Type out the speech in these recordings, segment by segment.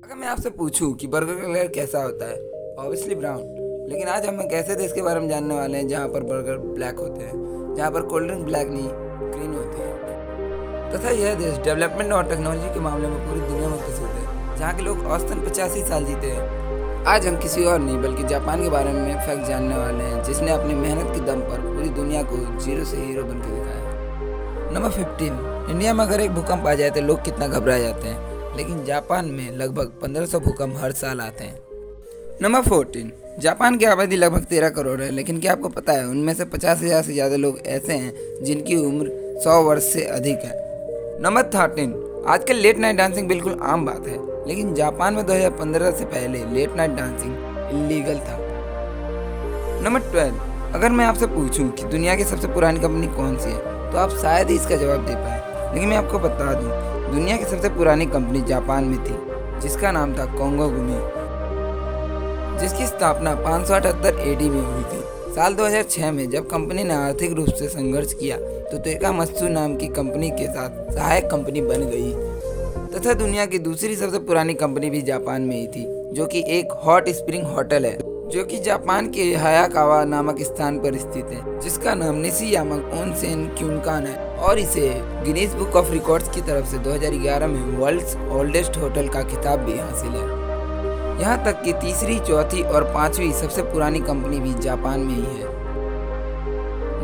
अगर मैं आपसे पूछूं कि बर्गर का कलर कैसा होता है, ऑब्वियसली ब्राउन। लेकिन आज हम एक ऐसे देश के बारे में जानने वाले हैं जहाँ पर बर्गर ब्लैक होते हैं, जहाँ पर कोल्ड ड्रिंक ब्लैक नहीं ग्रीन होती है। तथा यह देश डेवलपमेंट और टेक्नोलॉजी के मामले में पूरी दुनिया में प्रसिद्ध है, जहाँ के लोग औसतन 85 साल जीते हैं। आज हम किसी और नहीं बल्कि जापान के बारे में फैक्ट जानने वाले हैं, जिसने अपनी मेहनत की दम पर पूरी दुनिया को जीरो से हीरो बन के दिखाया। नंबर 15। इंडिया में अगर एक भूकंप आ जाए तो लोग कितना घबरा जाते हैं, लेकिन जापान में लगभग 1500 भूकंप हर साल आते हैं। नंबर 14। जापान की आबादी लगभग 13 करोड़ है, लेकिन क्या आपको पता है उनमें से 50,000 से ज़्यादा लोग ऐसे हैं जिनकी उम्र 100 वर्ष से अधिक है। नंबर 13। आजकल लेट नाइट डांसिंग बिल्कुल आम बात है, लेकिन जापान में 2015 से पहले लेट नाइट डांसिंग इलीगल था। नंबर 12। अगर मैं आपसे पूछूं कि दुनिया की सबसे पुरानी कंपनी कौन सी है, तो आप शायद ही इसका जवाब दे पाए, लेकिन मैं आपको बता दूं, दुनिया की सबसे पुरानी कंपनी जापान में थी, जिसका नाम था कोंगो गुमी, जिसकी स्थापना 578 एडी में हुई थी। साल 2006 में जब कंपनी ने आर्थिक रूप से संघर्ष किया तो तोकामत्सु नाम की कंपनी के साथ सहायक कंपनी बन गई। तथा दुनिया की दूसरी सबसे पुरानी कंपनी भी जापान में ही थी, जो कि एक हॉट स्प्रिंग होटल है, जो कि जापान के हायाकावा नामक स्थान पर स्थित है, जिसका नाम निशियामा ओनसेन क्यूनकान है, और इसे गिनीज बुक ऑफ रिकॉर्ड्स की तरफ से 2011 में वर्ल्ड्स ओल्डेस्ट होटल का खिताब भी हासिल है। यहाँ तक कि तीसरी, चौथी और पांचवी सबसे पुरानी कंपनी भी जापान में ही है।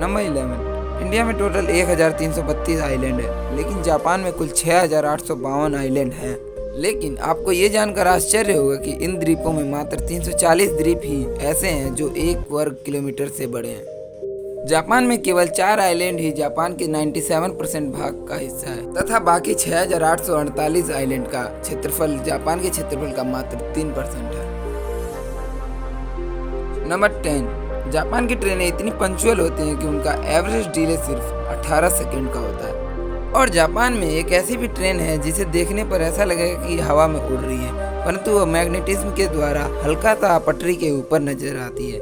नंबर 11। इंडिया में टोटल 1332 आइलैंड है, लेकिन जापान में कुल 6852 आइलैंड हैं। लेकिन आपको ये जानकर आश्चर्य होगा कि इन द्वीपों में मात्र 340 द्वीप ही ऐसे हैं जो 1 वर्ग किलोमीटर से बड़े हैं। जापान में केवल 4 आइलैंड ही जापान के 97% भाग का हिस्सा है, तथा बाकी 6848 आइलैंड का क्षेत्रफल जापान के क्षेत्रफल का मात्र 3% है। नंबर 10। जापान की ट्रेनें इतनी पंक्चुअल होती हैं कि उनका एवरेज डिले सिर्फ 18 सेकंड का होता है। और जापान में एक ऐसी भी ट्रेन है जिसे देखने पर ऐसा लगेगा कि हवा में उड़ रही है, परंतु वह मैग्नेटिज्म के द्वारा हल्का सा पटरी के ऊपर नजर आती है,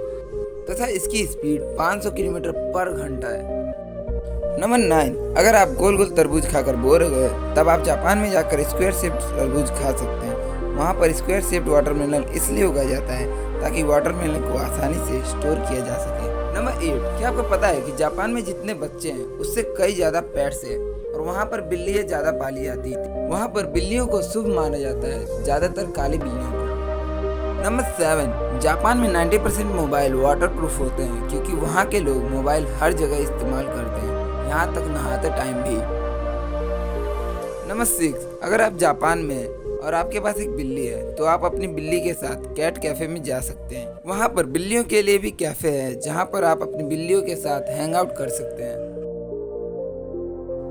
तथा इसकी स्पीड 500 किलोमीटर पर घंटा है। नंबर 9। अगर आप गोल गोल तरबूज खाकर बोर हो गए, तब आप जापान में जाकर स्क्वायर शेप्ड तरबूज खा सकते हैं। वहाँ पर स्क्वायर शेप्ड वाटरमेलन इसलिए उगाया जाता है ताकि वाटरमेलन को आसानी से स्टोर किया जा सके। नंबर 8। क्या आपको पता है कि जापान में जितने बच्चे हैं उससे कई ज्यादा पेट्स हैं, और वहाँ पर बिल्लियाँ ज्यादा पाली जाती थी। वहाँ पर बिल्लियों को शुभ माना जाता है, ज्यादातर काली बिल्लियों को। नंबर 7। जापान में 90% मोबाइल वाटरप्रूफ होते हैं, क्योंकि वहाँ के लोग मोबाइल हर जगह इस्तेमाल करते हैं, यहाँ तक नहाते टाइम भी। नंबर 6। अगर आप जापान में हैं और आपके पास एक बिल्ली है, तो आप अपनी बिल्ली के साथ कैट कैफे में जा सकते हैं। वहाँ पर बिल्लियों के लिए भी कैफे है, जहाँ पर आप अपनी बिल्लियों के साथ हैंग आउट कर सकते हैं।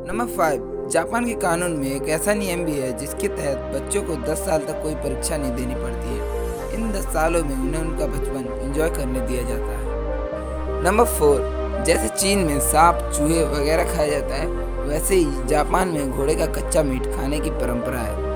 नंबर 5। जापान के कानून में एक ऐसा नियम भी है जिसके तहत बच्चों को 10 साल तक कोई परीक्षा नहीं देनी पड़ती है। इन 10 सालों में उन्हें उनका बचपन एंजॉय करने दिया जाता है। नंबर 4। जैसे चीन में सांप, चूहे वगैरह खाया जाता है, वैसे ही जापान में घोड़े का कच्चा मीट खाने की परंपरा है।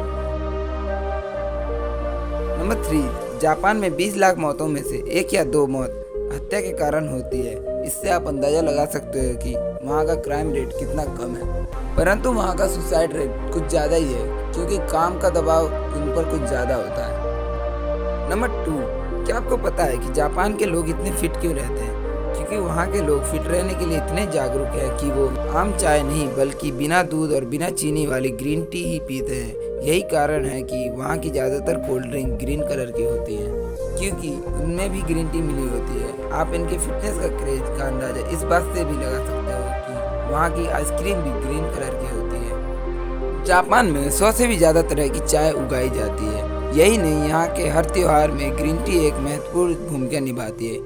नंबर 3। जापान में 20 लाख मौतों में से 1 या 2 मौत हत्या के कारण होती है। इससे आप अंदाजा लगा सकते हो कि वहाँ का क्राइम रेट कितना कम है, परंतु वहाँ का सुसाइड रेट कुछ ज़्यादा ही है, क्योंकि काम का दबाव उन पर कुछ ज़्यादा होता है। नंबर 2। क्या आपको पता है कि जापान के लोग इतने फिट क्यों रहते हैं? क्योंकि वहाँ के लोग फिट रहने के लिए इतने जागरूक हैं कि वो आम चाय नहीं बल्कि बिना दूध और बिना चीनी वाली ग्रीन टी ही पीते हैं। यही कारण है कि वहाँ की ज़्यादातर कोल्ड ड्रिंक ग्रीन कलर की होती हैं, क्योंकि उनमें भी ग्रीन टी मिली होती है। आप इनके फिटनेस का क्रेज का अंदाजा इस बात से भी लगा सकते हो कि वहाँ की आइसक्रीम भी ग्रीन कलर की होती है। जापान में 100 से भी ज़्यादा तरह की चाय उगाई जाती है। यही नहीं, यहाँ के हर त्योहार में ग्रीन टी एक महत्वपूर्ण भूमिका निभाती है।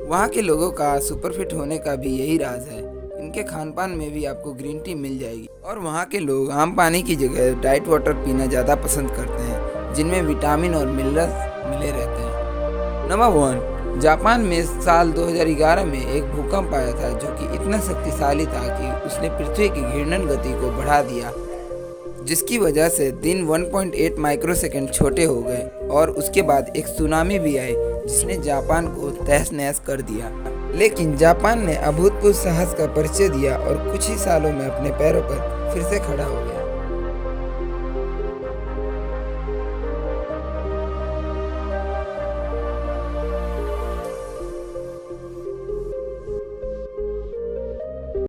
वहाँ के लोगों का सुपरफिट होने का भी यही राज है। इनके खान पान में भी आपको ग्रीन टी मिल जाएगी, और वहाँ के लोग आम पानी की जगह डाइट वाटर पीना ज़्यादा पसंद करते हैं, जिनमें विटामिन और मिनरल्स मिले रहते हैं। नंबर 1। जापान में साल 2011 में एक भूकंप आया था, जो कि इतना शक्तिशाली था कि उसने पृथ्वी की घूर्णन गति को बढ़ा दिया, जिसकी वजह से दिन 1.8 माइक्रोसेकंड छोटे हो गए, और उसके बाद एक सुनामी भी आई जिसने जापान को तहस नहस कर दिया। लेकिन जापान ने अभूतपूर्व साहस का परिचय दिया और कुछ ही सालों में अपने पैरों पर फिर से खड़ा हो गया।